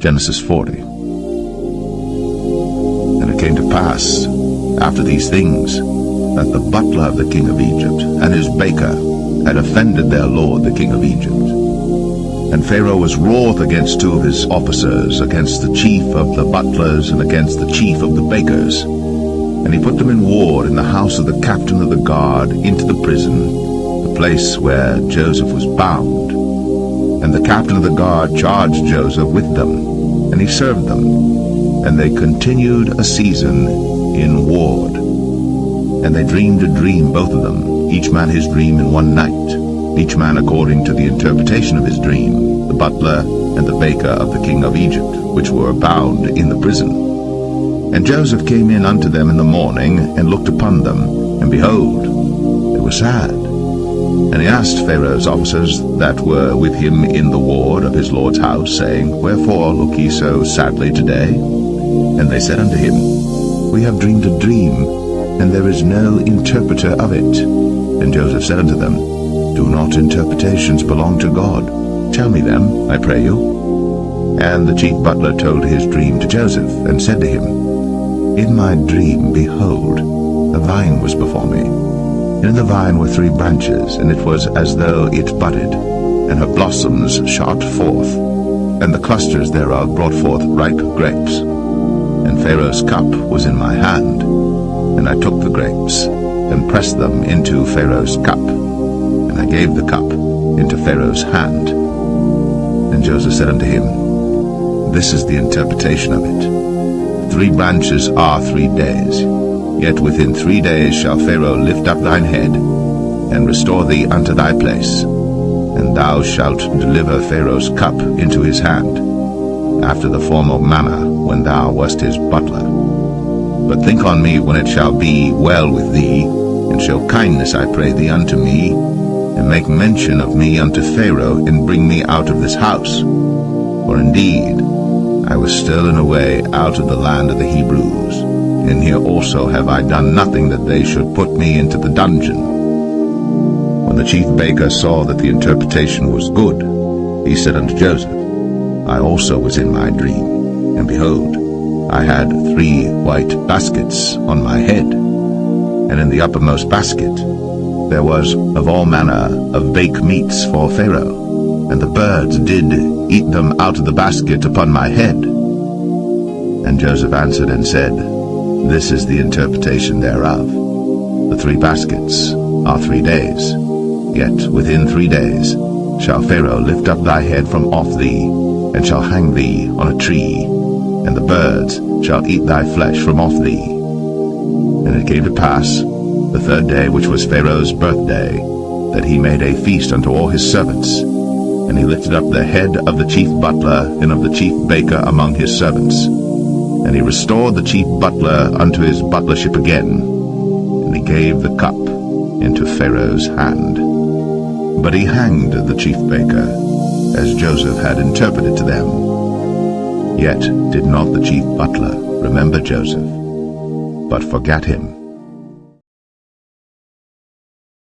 Genesis 40. And it came to pass, after these things, that the butler of the king of Egypt and his baker had offended their lord the king of Egypt. And Pharaoh was wroth against two of his officers, against the chief of the butlers and against the chief of the bakers. And he put them in ward in the house of the captain of the guard into the prison, the place where Joseph was bound. And the captain of the guard charged Joseph with them, and he served them. And they continued a season in ward. And they dreamed a dream, both of them, each man his dream in one night, each man according to the interpretation of his dream, the butler and the baker of the king of Egypt, which were bound in the prison. And Joseph came in unto them in the morning, and looked upon them, and behold, they were sad. And he asked Pharaoh's officers that were with him in the ward of his lord's house, saying, Wherefore look ye so sadly today? And they said unto him, We have dreamed a dream, and there is no interpreter of it. And Joseph said unto them, Do not interpretations belong to God? Tell me them, I pray you. And the chief butler told his dream to Joseph, and said to him, In my dream, behold, a vine was before me. And in the vine were 3 branches, and it was as though it budded, and her blossoms shot forth, and the clusters thereof brought forth ripe grapes. And Pharaoh's cup was in my hand, and I took the grapes, and pressed them into Pharaoh's cup, and I gave the cup into Pharaoh's hand. And Joseph said unto him, This is the interpretation of it. 3 branches are 3 days. Yet within 3 days shall Pharaoh lift up thine head, and restore thee unto thy place, and thou shalt deliver Pharaoh's cup into his hand, after the former manner when thou wast his butler. But think on me when it shall be well with thee, and show kindness, I pray thee, unto me, and make mention of me unto Pharaoh, and bring me out of this house. For indeed I was stolen away out of the land of the Hebrews, and here also have I done nothing that they should put me into the dungeon. When the chief baker saw that the interpretation was good, he said unto Joseph, I also was in my dream, and behold, I had 3 white baskets on my head, and in the uppermost basket there was of all manner of baked meats for Pharaoh, and the birds did eat them out of the basket upon my head. And Joseph answered and said, This is the interpretation thereof. The 3 baskets are 3 days. Yet within 3 days shall Pharaoh lift up thy head from off thee, and shall hang thee on a tree, and the birds shall eat thy flesh from off thee. And it came to pass, the 3rd day, which was Pharaoh's birthday, that he made a feast unto all his servants. And he lifted up the head of the chief butler and of the chief baker among his servants. And he restored the chief butler unto his butlership again, and he gave the cup into Pharaoh's hand. But he hanged the chief baker, as Joseph had interpreted to them. Yet did not the chief butler remember Joseph, but forgat him.